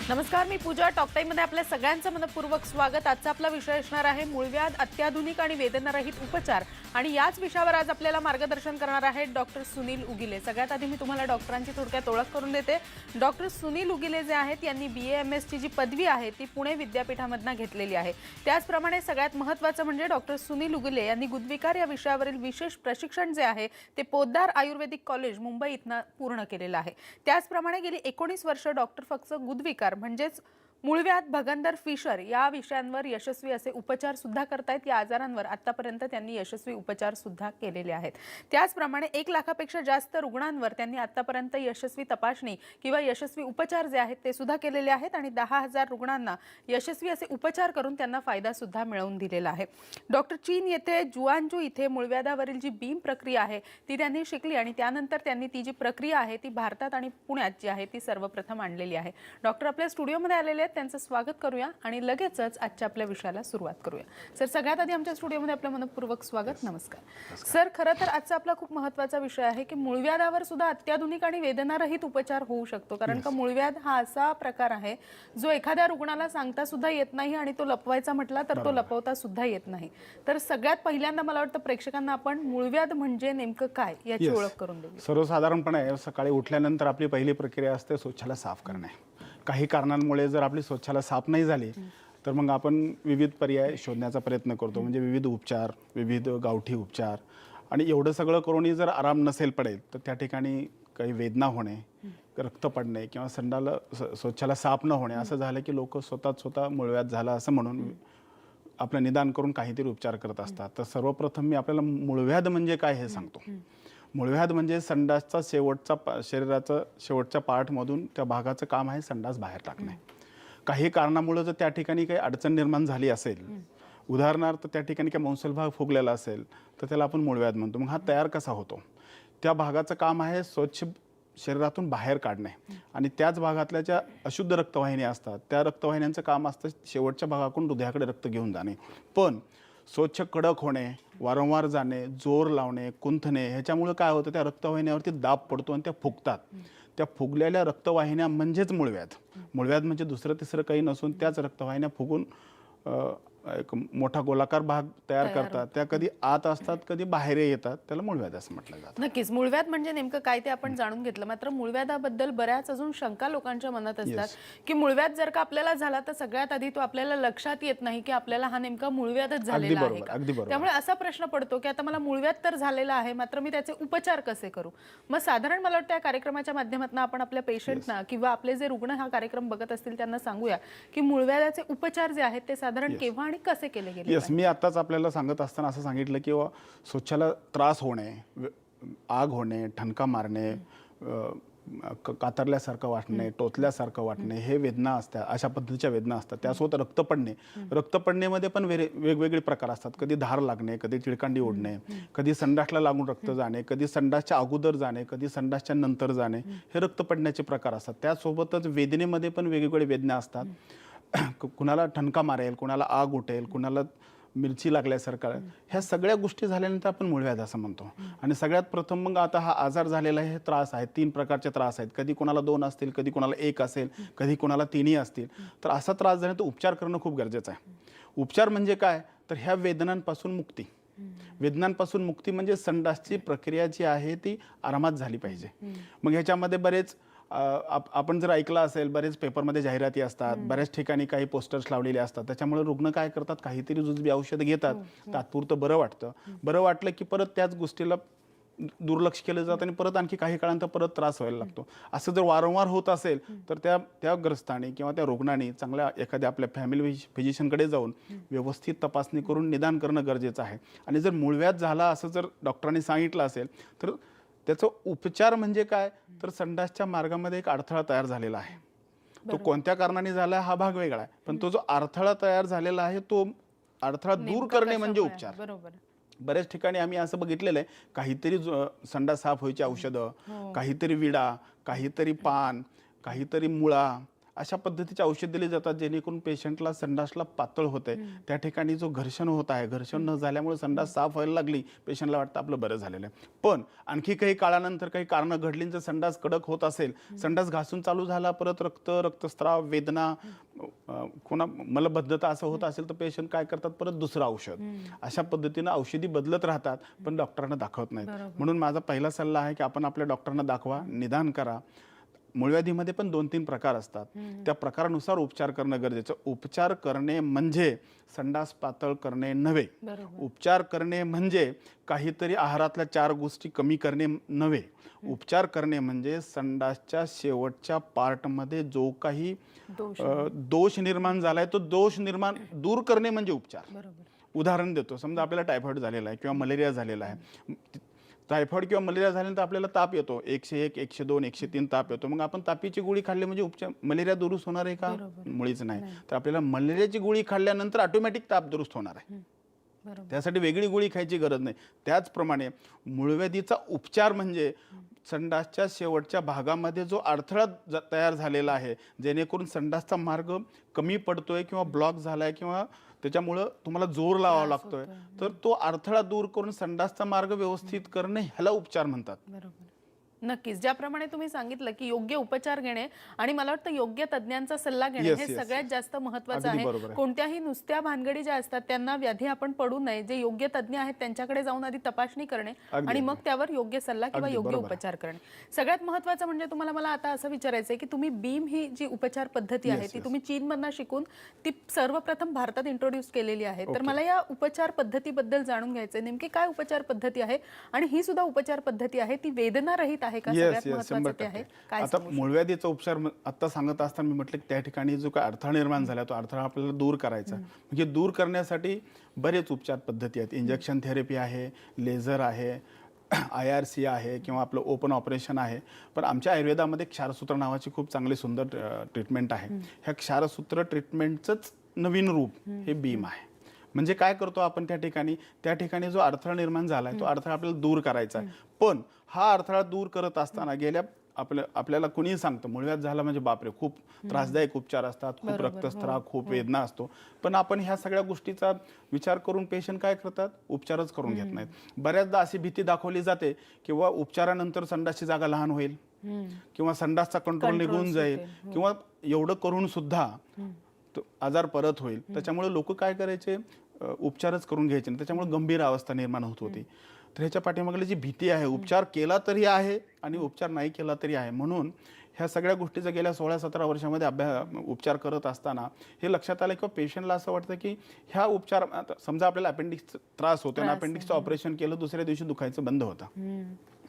नमस्कार, मी पूजा. टॉक टाईममध्ये आपल्या सगळ्यांचं मनपूर्वक स्वागत. आजचा आपला विषय असणार आहे मूळव्याध, अत्याधुनिक आणि वेदनारहित उपचार. आणि याच विषयावर आज आपल्याला मार्गदर्शन करणार आहेत डॉक्टर सुनील उगिले. सगळ्यात आधी मी तुम्हाला डॉक्टरांची थोडक्यात ओळख करून देते. डॉक्टर सुनील उगिले जे आहेत यांनी BAMS ची जी पदवी आहे ती पुणे विद्यापीठामधून घेतलेली आहे. त्याचप्रमाणे सगळ्यात महत्त्वाचं म्हणजे डॉक्टर सुनील उगिले यांनी गुदविकार या विषयावरील विशेष प्रशिक्षण जे आहे ते पोद्दार आयुर्वेदिक कॉलेज मुंबई इथनं पूर्ण केलेलं आहे. त्याचप्रमाणे गेली 19 वर्ष डॉक्टर फक्त गुदविकार म्हणजेच मूळव्याध, भगंदर, फिशर या विषयांवर यशस्वी असे उपचार सुद्धा करतायत. या आजारांवर आतापर्यंत त्यांनी यशस्वी उपचार सुद्धा केलेले आहेत. त्याचप्रमाणे 1 लाखापेक्षा जास्त रुग्णांवर त्यांनी आतापर्यंत यशस्वी तपासणी किंवा यशस्वी उपचार जे आहेत ते सुद्धा केलेले आहेत आणि 10,000 रुग्णांना यशस्वी असे उपचार करून त्यांना फायदा सुद्धा मिळवून दिलेला आहे. डॉक्टर चीन येथे जुआनजू इथे मूळव्याधावरील जी बीम प्रक्रिया आहे ती त्यांनी शिकली आणि त्यानंतर त्यांनी ती जी प्रक्रिया आहे ती भारतात आणि पुण्यात जी आहे ती सर्वप्रथम आणलेली आहे. डॉक्टर आपल्या स्टुडिओमध्ये आलेले आहेत, त्यांचं स्वागत करूया आणि लगेचच आजच्या आपल्या विषयाला सुरुवात करूया. सर, सगळ्यात आधी आमच्या स्टुडिओमध्ये आपलं मनपूर्वक स्वागत. नमस्कार सर. खरं तर आजचा आपला खूप महत्त्वाचा विषय आहे की मूळव्याधावर सुद्धा अत्याधुनिक आणि वेदनारहित उपचार होऊ शकतो. कारण का मूळव्याध हा असा प्रकार आहे जो एखाद्या रुग्णाला सांगता सुद्धा येत नाही आणि तो लपवायचा म्हटला तर तो लपवता सुद्धा येत नाही. तर सगळ्यात पहिल्यांदा मला वाटतं प्रेक्षकांना आपण मूळव्याध म्हणजे नेमकं काय याची ओळख करून देऊ. सर्वसाधारणपणे सकाळी उठल्यानंतर आपली पहिली प्रक्रिया असते स्वच्छाला साफ करणे. काही कारणांमुळे जर आपली स्वच्छाला साफ नाही झाली तर मग आपण विविध पर्याय शोधण्याचा प्रयत्न करतो. म्हणजे विविध उपचार, विविध गावठी उपचार. आणि एवढं सगळं करूनही जर आराम नसेल पडेल तर त्या ठिकाणी काही वेदना होणे, रक्त पडणे किंवा संडाला स्वच्छाला साफ न होणे असं झालं की लोक स्वतः मूळव्याध झाला असं म्हणून आपलं निदान करून काहीतरी उपचार करत असतात. तर सर्वप्रथम मी आपल्याला मूळव्याध म्हणजे काय हे सांगतो. मूळव्याध म्हणजे संडासचा शरीराचं शेवटच्या पार्टमधून त्या भागाचं काम आहे संडास बाहेर टाकणे. काही कारणामुळे जर त्या ठिकाणी काही अडचण निर्माण झाली असेल, उदाहरणार्थ त्या ठिकाणी काही मंसल भाग फुगलेला असेल तर त्याला आपण मूळव्याध म्हणतो. मग हा तयार कसा होतो? त्या भागाचं काम आहे स्वच्छ शरीरातून बाहेर काढणे आणि त्याच भागातल्या ज्या अशुद्ध रक्तवाहिन्या असतात त्या रक्तवाहिन्यांचं काम असतं शेवटच्या भागाकडून हृदयाकडे रक्त घेऊन जाणे. पण स्वच्छ कडक होणे, वारंवार जाणे, जोर लावणे, कुंथणे ह्याच्यामुळे काय होतं, त्या रक्तवाहिन्यावरती दाब पडतो आणि त्या फुगतात. त्या फुगलेल्या रक्तवाहिन्या म्हणजेच मूळव्याध. मूळव्याध म्हणजे दुसरं तिसरं काही नसून त्याच रक्तवाहिन्या फुगून एक मोठा गोलाकार भाग तयार करतात. त्या कधी आत असतात, कधी बाहेर येतात. त्याला मूळव्याध असं म्हटलं जातं. नक्कीच मूळव्याध म्हणजे नेमकं काय ते आपण जाणून घेतलं. मात्र मूळव्याधाबद्दल बऱ्याच अजून शंका लोकांच्या मनात असतात की मूळव्याध जर का आपल्याला झाला तर सगळ्यात आधी तो आपल्याला लक्षात येत नाही की आपल्याला हा नेमका मूळव्याधच झालेला आहे का. त्यामुळे असा प्रश्न पडतो की आता मला मूळव्याध तर झालेला आहे मात्र मी त्याचे उपचार कसे करू. मग साधारण मला वाटतं या कार्यक्रमाच्या माध्यमातून आपण आपल्या पेशंटना किंवा आपले जे रुग्ण हा कार्यक्रम बघत असतील त्यांना सांगूया की मूळव्याधाचे उपचार जे आहेत ते साधारण केव्हा आणि कसे केले गेले. मी आताच आपल्याला सांगत असताना असं सांगितलं की स्वच्छाला त्रास होणे, आग होणे, ठणका मारणे, कातरल्यासारखं वाटणे, टोचल्यासारखं वाटणे हे वेदना असतात. अशा पद्धतीच्या वेदना असतात. त्यासोबत रक्त पडणे. रक्त पडण्यामध्ये पण वेगवेगळे प्रकार असतात. कधी धार लागणे, कधी चिळकांडी ओढणे, कधी संडासला लागून रक्त जाणे, कधी संडासच्या अगोदर जाणे, कधी संडासच्या नंतर जाणे, हे रक्त पडण्याचे प्रकार असतात. त्यासोबतच वेदनेमध्ये पण वेगवेगळे वेदना असतात. कुणाला ठणका मारेल, कुणाला आग उठेल, कुणाला मिरची लागल्यासारखं, ह्या सगळ्या गोष्टी झाल्यानंतर आपण मूळव्याध असं म्हणतो. आणि सगळ्यात प्रथम मग आता हा आजार झालेला आहे, हे त्रास आहे. 3 प्रकारचे त्रास आहेत. कधी कोणाला 2 असतील, कधी कोणाला 1 असेल, कधी कोणाला 3ही असतील. तर असा त्रास झाल्यानंतर उपचार करणं खूप गरजेचं आहे. उपचार म्हणजे काय तर ह्या वेदनांपासून मुक्ती. वेदनांपासून मुक्ती म्हणजे संडासची प्रक्रिया जी आहे ती आरामात झाली पाहिजे. मग ह्याच्यामध्ये बरेच आपण जर ऐकलं असेल, बरेच पेपरमध्ये जाहिराती असतात, बऱ्याच ठिकाणी काही पोस्टर्स लावलेले असतात. त्याच्यामुळे रुग्ण काय करतात, काहीतरी जुजबी औषध घेतात, तात्पुरतं बरं वाटतं. बरं वाटलं की परत त्याच गोष्टीला दुर्लक्ष केलं जातं आणि परत आणखी काही काळानंतर परत त्रास व्हायला लागतो. असं जर वारंवार होत असेल तर त्या ग्रस्ताने किंवा त्या रुग्णाने चांगल्या एखाद्या आपल्या फॅमिली फिजिशियनकडे जाऊन व्यवस्थित तपासणी करून निदान करणं गरजेचं आहे. आणि जर मूळव्याध झाला असं जर डॉक्टरांनी सांगितलं असेल तर त्याचा उपचार म्हणजे काय तर संडासच्या मार्गामध्ये एक अडथळा तयार झालेला आहे. तो कोणत्या कारणाने झाला हा भाग वेगळा आहे, पण तो जो अडथळा तयार झालेला आहे तो अडथळा दूर करणे म्हणजे उपचार. बरोबर. बऱ्याच ठिकाणी आम्ही असं बघितलेलं आहे, काहीतरी संडास साफ व्हायची औषधं, काहीतरी विडा, काहीतरी पान, काहीतरी मुळा, अशा पद्धतीचे औषध दिले जातात जेणेकरून पेशंटला संडासला पातळ होते, त्या ठिकाणी जो घर्षण होत आहे, घर्षण न झाल्यामुळे संडास साफ व्हायला लागली, पेशंटला वाटतं आपलं बरं झालेलं आहे. पण आणखी काही काळानंतर काही कारणं घडली, जर संडास कडक होत असेल, संडास घासून चालू झाला, परत रक्तस्राव, वेदना, कोणा मलबद्धता असं होत असेल तर पेशंट काय करतात, परत दुसरं औषध. अशा पद्धतीनं औषधी बदलत राहतात, पण डॉक्टरांना दाखवत नाहीत. म्हणून माझा पहिला सल्ला आहे की आपण आपल्या डॉक्टरांना दाखवा, निदान करा. मूळव्याधीमध्ये पण 2-3 प्रकार असतात, त्या प्रकारानुसार उपचार करणं गरजेचं. उपचार करणे म्हणजे संडास पातळ करणे नव्हे. उपचार करणे म्हणजे काहीतरी आहारातल्या 4 गोष्टी कमी करणे नव्हे. उपचार करणे म्हणजे संडासच्या शेवटच्या पार्टमध्ये जो काही दोष निर्माण झालाय तो दोष दूर करणे म्हणजे उपचार. उदाहरण देतो, समजा आपल्याला टायफॉइड झालेला आहे किंवा मलेरिया झालेला आहे. टायफॉइड किंवा मलेरिया झाल्यानंतर आपल्याला ताप येतो, 101, 102, 103 ताप येतो. मग आपण तापीची गोळी खाल्ली म्हणजे उपचार मलेरिया दुरुस्त होणार आहे का? मुळीच नाही. तर आपल्याला मलेरियाची गोळी खाल्ल्यानंतर ऑटोमॅटिक ताप दुरुस्त होणार आहे, त्यासाठी वेगळी गोळी खायची गरज नाही. त्याचप्रमाणे मूळव्याधीचा उपचार म्हणजे संडासच्या शेवटच्या भागामध्ये जो अडथळा तयार झालेला आहे, जेणेकरून संडासचा मार्ग कमी पडतोय किंवा ब्लॉक झालाय किंवा त्याच्यामुळं तुम्हाला जोर लावावा लागतोय, तर तो अडथळा दूर करून संडासचा मार्ग व्यवस्थित करणे ह्याला उपचार म्हणतात. नक्कीच, ज्याप्रमाणे तुम्ही सांगितलं की योग्य उपचार घेणे आणि मला वाटतं योग्य तज्ञांचा सल्ला घेणे हे सगळ्यात जास्त महत्त्वाचं आहे. कोणत्याही नुसत्या भानगडी ज्या असतात त्यांना व्याधी आपण पडू नये. जे योग्य तज्ञ आहेत त्यांच्याकडे जाऊन आधी तपासणी करणे आणि मग त्यावर योग्य सल्ला किंवा योग्य उपचार करणे. सगळ्यात महत्त्वाचं म्हणजे तुम्हाला मला आता असं विचारायचं आहे की तुम्ही बीम ही जी उपचार पद्धती आहे ती तुम्ही चीनमधून शिकून ती सर्वप्रथम भारतात इंट्रोड्यूस केलेली आहे. तर मला या उपचार पद्धतीबद्दल जाणून घ्यायचं आहे, नेमकी काय उपचार पद्धती आहे आणि ही सुद्धा उपचार पद्धती आहे ती वेदना रहित आहे का? आता मूळव्याधीचा उपचार आता सांगत असताना मी म्हटलं की त्या ठिकाणी जो काय अडथळा निर्माण झाला तो अडथळा आपल्याला दूर करायचा. म्हणजे दूर करण्यासाठी बरेच उपचार पद्धती आहेत. इंजेक्शन थेरपी आहे, लेझर आहे, IRC आहे किंवा आपलं ओपन ऑपरेशन आहे. पण आमच्या आयुर्वेदामध्ये क्षारसूत्र नावाची खूप चांगली सुंदर ट्रीटमेंट आहे. ह्या क्षारसूत्र ट्रीटमेंटचंच नवीन रूप हे बीम आहे. म्हणजे काय करतो आपण त्या ठिकाणी जो अडथळा निर्माण झाला आहे तो अडथळा आपल्याला दूर करायचा आहे. पण हा अडथळा दूर करत असताना आपल्याला कुणीही सांगतं मूळव्याध झाला म्हणजे बापरे खूप त्रासदायक उपचार असतात, खूप रक्तस्राव, खूप वेदना असतो. पण आपण ह्या सगळ्या गोष्टीचा विचार करून पेशंट काय करतात, उपचारच करून घेत नाहीत. बऱ्याचदा अशी भीती दाखवली जाते किंवा उपचारानंतर संडासची जागा लहान होईल किंवा संडासचा कंट्रोल निघून जाईल किंवा एवढं करून सुद्धा आजार परत होईल. त्याच्यामुळे लोक काय करायचे, उपचारच करून घ्यायचे, त्याच्यामुळे गंभीर अवस्था निर्माण होत होती. तर ह्याच्या पाठीमागली जी भीती आहे, उपचार केला तरी आहे आणि उपचार नाही केला तरी आहे. म्हणून ह्या सगळ्या गोष्टीचा गेल्या 16-17 वर्षामध्ये उपचार करत असताना हे लक्षात आलं किंवा पेशंटला असं वाटतं की ह्या उपचार, समजा आपल्याला अपेंडिक्सचा त्रास होतो आणि अपेंडिक्सचं ऑपरेशन केलं, दुसऱ्या दिवशी दुखायचं बंद होतं.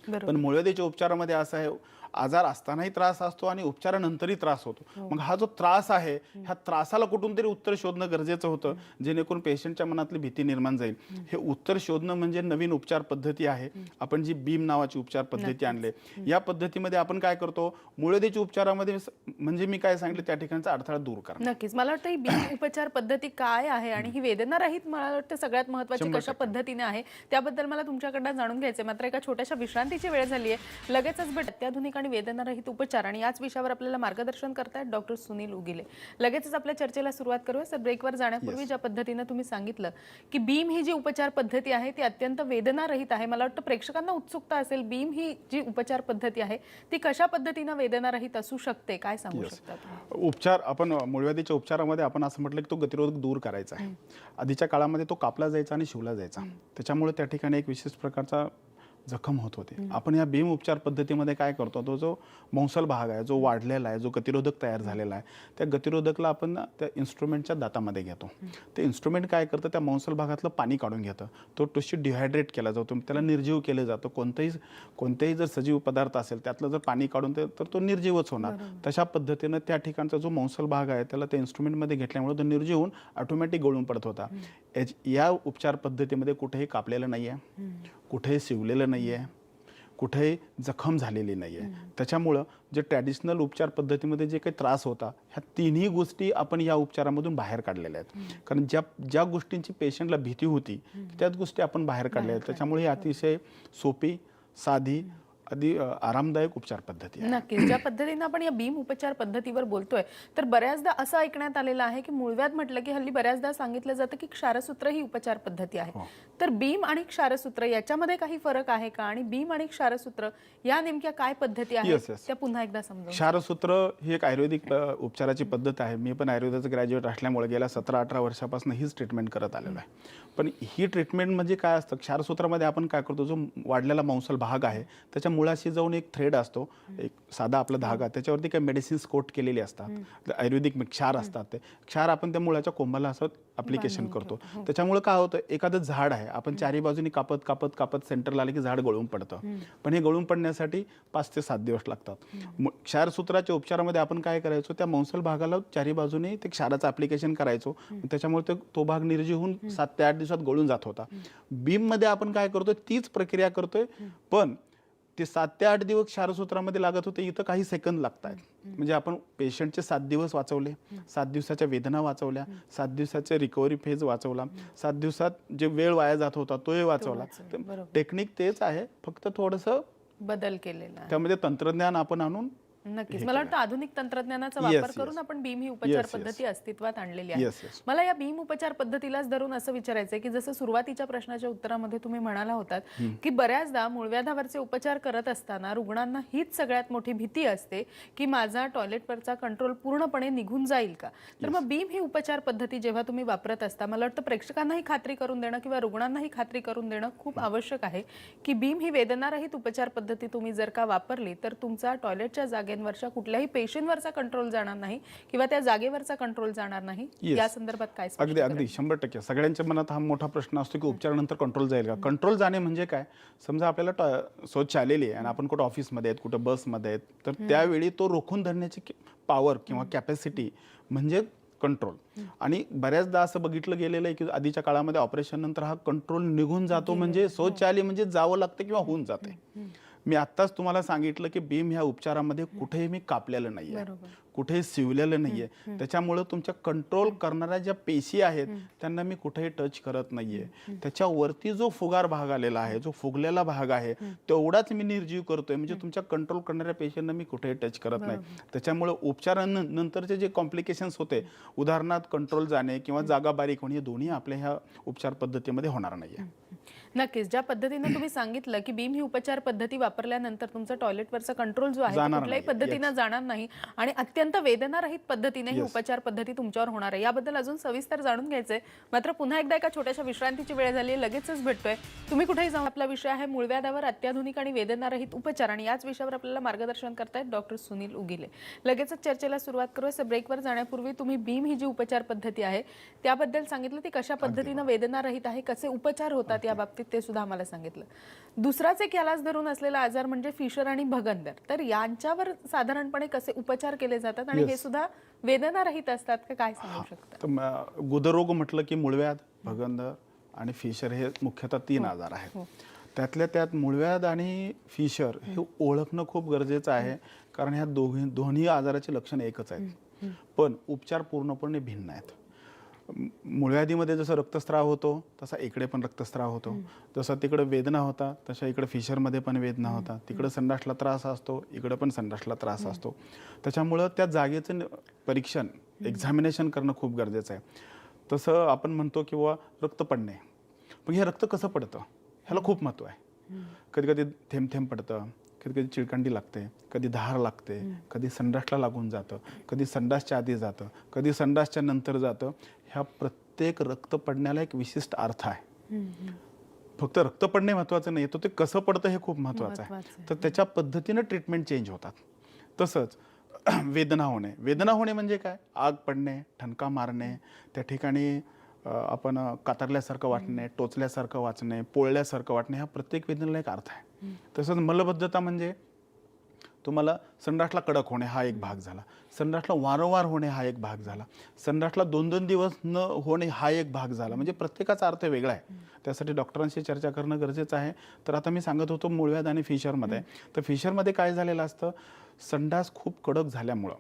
पण मूळव्याधीच्या उपचारामध्ये असं आहे, आजार असतानाही त्रास असतो आणि उपचारानंतरही त्रास होतो. मग हा जो त्रास आहे ह्या त्रासाला कुठून तरी उत्तर शोधणं गरजेचं होतं, जेणेकरून पेशंटच्या मनातली भीती निर्माण जाईल. हे उत्तर शोधणं म्हणजे नवीन उपचार पद्धती आहे. आपण जी बीम नावाची उपचार पद्धती आणले, या पद्धतीमध्ये आपण काय करतो, मूळव्याधीच्या उपचारामध्ये म्हणजे मी काय सांगितलं त्या ठिकाणचा अडथळा दूर करा. नक्कीच, मला वाटतं ही बीम उपचार पद्धती काय आहे आणि ही वेदना रहित मला वाटतं सगळ्यात महत्त्वाची कशा पद्धतीने आहे त्याबद्दल मला तुमच्याकडनं जाणून घ्यायचं. मात्र एका छोट्याशा विश्रांतीची वेळ झाली आहे. लगेचच अत्याधुनिक आणि वेदनारहित उपचार आणि याच विषयावर आपल्याला मार्गदर्शन करतायत डॉक्टर सुनील उगिले. लगेचच आपल्या चर्चेला सुरुवात करूया. सर, ब्रेकवर जाण्यापूर्वी ज्या पद्धतीने तुम्ही सांगितलं की बीम ही जी उपचार पद्धती आहे ती अत्यंत वेदनारहित आहे, मला वाटतं प्रेक्षकांना उत्सुकता असेल, बीम ही जी उपचार पद्धती आहे ती कशा पद्धतीने वेदनारहित असू शकते, काय सांगू शकता? उपचार आपण मूळव्याधीच्या उपचारामध्ये आपण असं म्हटलं की तो गतिरोधक दूर करायचा आहे. आधीच्या काळामध्ये तो कापला जायचा आणि शिवला जायचा, त्याच्यामुळे त्या ठिकाणी एक विशेष प्रकारचा जखम होत होते. आपण या भीम उपचार पद्धतीमध्ये काय करतो, तो जो मंसल भाग आहे, जो वाढलेला आहे, जो गतिरोधक तयार झालेला आहे, त्या गतिरोधकला आपण त्या इन्स्ट्रुमेंटच्या दातामध्ये घेतो. ते इन्स्ट्रुमेंट काय करतं, त्या मंसल भागातलं पाणी काढून घेतं. तो टिश्यू डिहायड्रेट केला जातो, त्याला निर्जीव केलं जातं. कोणतेही जर सजीव पदार्थ असेल त्यातलं जर पाणी काढून तर तो निर्जीवच होणार. तशा पद्धतीनं त्या ठिकाणचा जो मंसल भाग आहे त्याला त्या इन्स्ट्रुमेंटमध्ये घेतल्यामुळे तो निर्जीव होऊन ऑटोमॅटिक गळून पडत होता. या उपचार पद्धतीमध्ये कुठेही कापलेलं नाही आहे, कुठेही शिवलेलं नाही आहे, कुठेही जखम झालेली नाही आहे. त्याच्यामुळं जे ट्रॅडिशनल उपचार पद्धतीमध्ये जे काही त्रास होता ह्या तिन्ही गोष्टी आपण या उपचारामधून बाहेर काढलेल्या आहेत. कारण ज्या गोष्टींची पेशंटला भीती होती त्याच गोष्टी आपण बाहेर काढल्या आहेत. त्याच्यामुळे ही अतिशय सोपी, साधी आरामदायक उपचार पद्धती आहे. नक्कीच. ज्या पद्धतीने आपण या बीम उपचार पद्धतीवर बोलतोय तर बऱ्याचदा असं ऐकण्यात आलेलं आहे की मूळव्याध म्हटलं की हल्ली बऱ्याचदा सांगितलं जातं की क्षारसूत्र ही उपचार पद्धती आहे. तर बीम आणि क्षारसूत्र याच्यामध्ये काही फरक आहे का आणि बीम आणि क्षारसूत्र या नेमक्या काय पद्धती आहेत त्या पुन्हा एकदा समजावून. क्षारसूत्र ही एक आयुर्वेदिक उपचाराची पद्धत आहे. मी पण आयुर्वेदाचं ग्रॅज्युएट असल्यामुळे गेल्या 17-18 वर्षापासून हीच ट्रीटमेंट करत आलेलो आहे. पण ही ट्रीटमेंट म्हणजे काय असतं, क्षारसूत्रामध्ये आपण काय करतो, जो वाढलेला मांसल भाग आहे त्याच्या मुळाशी जाऊन एक थ्रेड असतो, एक साधा आपला धागा, त्याच्यावरती काही मेडिसिन्स कोट केलेली असतात, आयुर्वेदिक क्षार असतात. ते क्षार आपण त्या मुळाच्या कोंबाला असं अप्लिकेशन करतो. त्याच्यामुळे काय होतं, एखादं झाड आहे आपण चारी बाजूनी कापत कापत कापत सेंटरला आले की झाड गळून पडतं. पण हे गळून पडण्यासाठी 5 ते 7 दिवस लागतात. क्षारसूत्राच्या उपचारामध्ये आपण काय करायचो, त्या मांसल भागाला चारी बाजूने ते क्षाराचं अप्लिकेशन करायचो. त्याच्यामुळे तो भाग निर्जीव होऊन 7 ते 8 दिवसात गळून जात होता. बीम मध्ये आपण काय करतोय, तीच प्रक्रिया करतोय, पण ते 7 ते 8 दिवस क्षारसूत्रामध्ये लागत होते, इथं काही सेकंद लागत आहेत. म्हणजे आपण पेशंटचे 7 दिवस वाचवले, 7 दिवसाच्या वेदना वाचवल्या, 7 दिवसाचे रिकव्हरी फेज वाचवला, 7 दिवसात जे वेळ वाया जात होता तोही वाचवला. टेक्निक तेच आहे, फक्त थोडंसं बदल केलेला आहे. त्यामध्ये तंत्रज्ञान आपण आणून. नक्कीच. मला वाटतं आधुनिक तंत्रज्ञानाचा वापर करून आपण बीम ही उपचार पद्धती अस्तित्वात आणलेली आहे. मला या बीम उपचार पद्धतीलाच धरून असं विचारायचंय की जसं सुरुवातीच्या प्रश्नाच्या उत्तरामध्ये तुम्ही म्हणाला होतात की बऱ्याचदा मूळव्याधावरचे उपचार करत असताना रुग्णांना हीच सगळ्यात मोठी भीती असते की माझा टॉयलेटवरचा कंट्रोल पूर्णपणे निघून जाईल का. तर मग बीम ही उपचार पद्धती जेव्हा तुम्ही वापरत असता, मला वाटतं प्रेक्षकांनाही खात्री करून देणं किंवा रुग्णांनाही खात्री करून देणं खूप आवश्यक आहे की बीम ही वेदनारहित उपचार पद्धती तुम्ही जर का वापरली तर तुमचा टॉयलेटच्या जागेवरच्या कुठल्याही पेशींवरचा कंट्रोल जाणार नाही किंवा त्या जागेवरचा कंट्रोल जाणार नाही. या संदर्भात काय? अगदी 100%. सगळ्यांच्या मनात हा मोठा प्रश्न असतो की उपचारानंतर कंट्रोल जाईल का. कंट्रोल जाणे म्हणजे काय, समजा आपल्याला शौच आलेली आहे आणि आपण कुठं ऑफिसमध्ये आहेत, कुठं बसमध्ये आहेत, तर त्यावेळी तो रोखून धरण्याची पॉवर किंवा कॅपॅसिटी म्हणजे कंट्रोल. आणि बऱ्याचदा असं बघितलं गेलेलं आहे की आधीच्या काळामध्ये ऑपरेशन नंतर हा कंट्रोल निघून जातो, म्हणजे शौच आली म्हणजे जावं लागतं किंवा होऊन जाते. मी आत्ताच तुम्हाला सांगितलं की बीम ह्या उपचारामध्ये कुठेही मी कापलेलं नाहीये, कुठेही शिवलेलं नाहीये. त्याच्यामुळे तुमच्या कंट्रोल करणाऱ्या ज्या पेशी आहेत त्यांना मी कुठेही टच करत नाहीये. त्याच्यावरती जो फुगार भाग आलेला आहे, जो फुगलेला भाग आहे, तेवढाच मी निर्जीव करतोय. म्हणजे तुमच्या कंट्रोल करणाऱ्या पेशींना मी कुठेही टच करत नाही. त्याच्यामुळे उपचारानंतरचे जे कॉम्प्लिकेशन्स होते, उदाहरणार्थ कंट्रोल जाणे किंवा जागा बारीक होणे, हे दोन्ही आपल्या ह्या उपचार पद्धतीमध्ये होणार नाहीये. नक्कीच. ज्या पद्धतीने तुम्ही सांगितलं की बीम ही उपचार पद्धती वापरल्यानंतर तुमचा टॉयलेटवरचा कंट्रोल जो आहे कुठल्याही पद्धतीने जाणार नाही आणि अत्यंत वेदनारहित पद्धतीने ही उपचार पद्धती तुमच्यावर होणार आहे. याबद्दल अजून सविस्तर जाणून घ्यायचंय, मात्र पुन्हा एकदा एका छोट्याशा विश्रांतीची वेळ झाली आहे. लगेचच भेटतोय. तुम्ही कुठेही जाऊ. आपला विषय आहे मूळव्याधावर अत्याधुनिक आणि वेदनारहित उपचार आणि याच विषयावर आपल्याला मार्गदर्शन करतायत डॉक्टर सुनील उगिले. लगेचच चर्चेला सुरुवात करूया. ब्रेकवर जाण्यापूर्वी तुम्ही बीम ही जी उपचार पद्धती आहे त्याबद्दल सांगितलं, ती कशा पद्धतीने वेदनारहित आहे, कसे उपचार होतात या बाबतीत ते सुद्धा आम्हाला सांगितलं. दुसराच एक यालाच धरून असलेला आजार म्हणजे फिशर आणि भगंदर. तर यांच्यावर साधारणपणे कसे उपचार केले जातात आणि हे सुद्धा वेदनारहित असतात का, काय सांगू शकता? गुदरोग म्हटलं की मूळव्याध, भगंदर आणि फिशर हे मुख्यतः 3 आजार आहेत. त्यातल्या त्यात मूळव्याध आणि फिशर हे ओळखणं खूप गरजेचं आहे, कारण ह्या दोन्ही आजाराचे लक्षण एकच आहेत, पण उपचार पूर्णपणे भिन्न आहेत. मूळव्याधीमध्ये जसं रक्तस्राव होतो तसा इकडे पण रक्तस्राव होतो. जसं तिकडे वेदना होता तशा इकडे फिशरमध्ये पण वेदना होता. तिकडे संडासला त्रास असतो, इकडे पण संडासला त्रास असतो. त्याच्यामुळं त्या जागेचं परीक्षण, एक्झामिनेशन करणं खूप गरजेचं आहे. तसं आपण म्हणतो किंवा रक्त पडणे, पण हे रक्त कसं पडतं ह्याला खूप महत्त्व आहे. कधी कधी थेंब थेंब पडतं, कधी कधी चिळकांडी लागते, कधी धार लागते, कधी संडासला लागून जातं, कधी संडासच्या आधी जातं, कधी संडासच्या नंतर जातं. ह्या प्रत्येक रक्त पडण्याला एक विशिष्ट अर्थ आहे. फक्त रक्त पडणे महत्त्वाचं नाही, ते कसं पडतं हे खूप महत्त्वाचं आहे. तर त्याच्या पद्धतीनं ट्रीटमेंट चेंज होतात. तसंच वेदना होणे म्हणजे काय, आग पडणे, ठणका मारणे, त्या ठिकाणी आपण कातरल्यासारखं वाटणे, टोचल्यासारखं वाचणे, पोळल्यासारखं वाटणे, ह्या प्रत्येक वेदनेला एक अर्थ आहे. तसंच मलबद्धता म्हणजे तुम्हाला संडासला कडक होणे हा एक भाग झाला, संडासला वारंवार होणे हा एक भाग झाला, संडासला 2-2 दिवस न होणे हा एक भाग झाला. म्हणजे प्रत्येकाचा अर्थ वेगळा आहे. त्यासाठी डॉक्टरांशी चर्चा करणं गरजेचं आहे. तर आता मी सांगत होतो मूळव्याध आणि फिशरमध्ये, तर फिशरमध्ये काय झालेलं असतं, संडास खूप कडक झाल्यामुळं,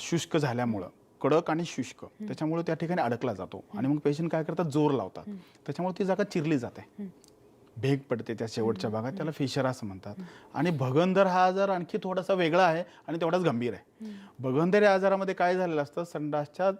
शुष्क झाल्यामुळं, कडक आणि शुष्क, त्याच्यामुळे त्या ठिकाणी अडकला जातो आणि मग पेशंट काय करतात, जोर लावतात, त्याच्यामुळे ती जागा चिरली जाते. भेग पडते त्या शेवटच्या भागात, त्याला फिशर असं म्हणतात. आणि भगंदर हा आजार आणखी थोडासा वेगळा आहे आणि तेवढाच गंभीर आहे. भगंदर या आजारामध्ये काय झालेलं असतं, संडासच्या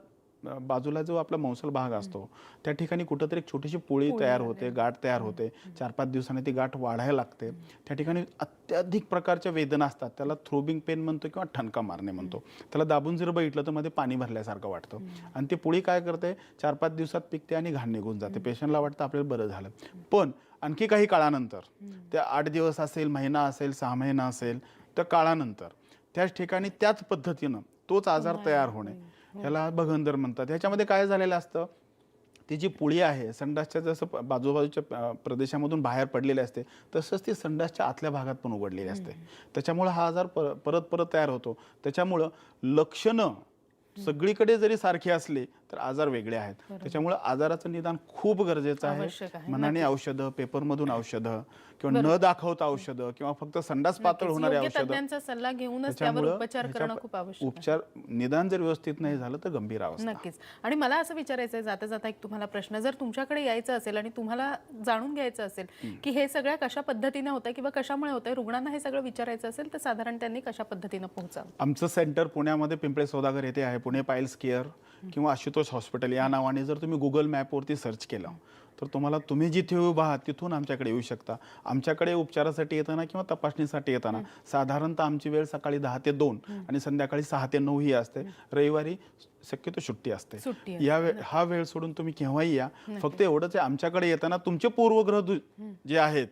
बाजूला जो आपला मौसल भाग असतो त्या ठिकाणी कुठंतरी एक छोटीशी पोळी तयार होते, गाठ तयार होते. 4-5 दिवसांनी ती गाठ वाढायला लागते. त्या ठिकाणी अत्याधिक प्रकारच्या वेदना असतात. त्याला थ्रोबिंग पेन म्हणतो किंवा ठणका मारणे म्हणतो. त्याला दाबून जर बघितलं तर मध्ये पाणी भरल्यासारखं वाटतं. आणि ती पोळी काय करते, 4-5 दिवसात पिकते आणि घाण निघून जाते. पेशंटला वाटतं आपल्याला बरं झालं. पण आणखी काही काळानंतर, त्या 8 दिवस असेल, महिना असेल, 6 महिना असेल, त्या काळानंतर त्याच ठिकाणी त्याच पद्धतीनं तोच आजार तयार होणे, ह्याला भगंदर म्हणतात. ह्याच्यामध्ये काय झालेलं असतं, ती जी पुळी आहे संडासच्या जसं बाजूबाजूच्या प्रदेशामधून बाहेर पडलेली असते, तसंच ती संडासच्या आतल्या भागात पण उघडलेली असते. त्याच्यामुळं हा आजार परत परत तयार होतो. त्याच्यामुळं लक्षणं सगळीकडे जरी सारखी असली तर आजार वेगळे आहेत. त्याच्यामुळे आजाराचं निदान खूप गरजेचं आवश्यक आहे. आहे. मनाने औषधं, पेपरमधून औषधं किंवा न दाखवता औषधं किंवा फक्त संडास पातळ होणारे योग्य औषधं, तज्ञांचा सल्ला घेऊनच त्यावर उपचार करणं खूप आवश्यक आहे. उपचार निदान जर व्यवस्थित नाही झालं तर गंभीर अवस्था. नक्कीच. आणि मला असं विचारायचं आहे जाता जाता एक तुम्हाला प्रश्न, जर तुमच्याकडे यायचं असेल आणि तुम्हाला जाणून घ्यायचं असेल की हे सगळं कशा पद्धतीने होतंय किंवा कशामुळे होतंय, रुग्णांना हे सगळं विचारायचं असेल तर साधारण त्यांनी कशा पद्धतीने पोहोचावं? आमचं सेंटर पुण्यामध्ये पिंपळे सौदागर येथे आहे. पुणे पाईल्स केअर किंवा आशुतोष हॉस्पिटल या नावाने जर तुम्ही गुगल मॅपवरती सर्च केलं तर तुम्हाला तुम्ही जिथे उभा आहात तिथून आमच्याकडे येऊ शकता. आमच्याकडे उपचारासाठी येताना किंवा तपासणीसाठी येताना साधारणतः आमची वेळ सकाळी 10 ते 2 आणि संध्याकाळी 6 ते 9 ही असते. रविवारी शक्यतो सुट्टी असते. हा वेळ सोडून तुम्ही केव्हाही या. फक्त एवढंच आहे, आमच्याकडे येताना तुमचे पूर्वग्रह जे आहेत,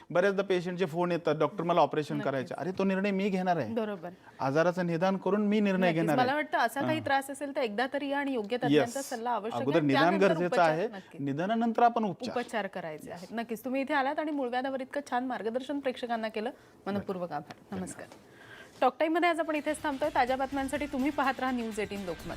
बऱ्याचदा पेशंटचे फोन येतात, डॉक्टर मला ऑपरेशन करायचं. अरे तो निर्णय मी घेणार आहे. बरोबर. आजाराचं निदान करून मी निर्णय घेणार आहे. मला वाटतं असा काही त्रास असेल तर एकदा तरी या आणि योग्य तज्ञांचा सल्ला आवश्यक अगोदर निदान गरजेचं आहे. निदानानंतर आपण उपचार करायचे आहेत. नक्कीच. तुम्ही इथे आलात आणि मूळव्याधावर इतकं छान मार्गदर्शन प्रेक्षकांना केलं, मनपूर्वक आभार. नमस्कार. टॉक टाईम मध्ये आज आपण इथेच थांबतोय. ताज्या बातम्यांसाठी तुम्ही पाहत राहा न्यूज 18 लोकमत.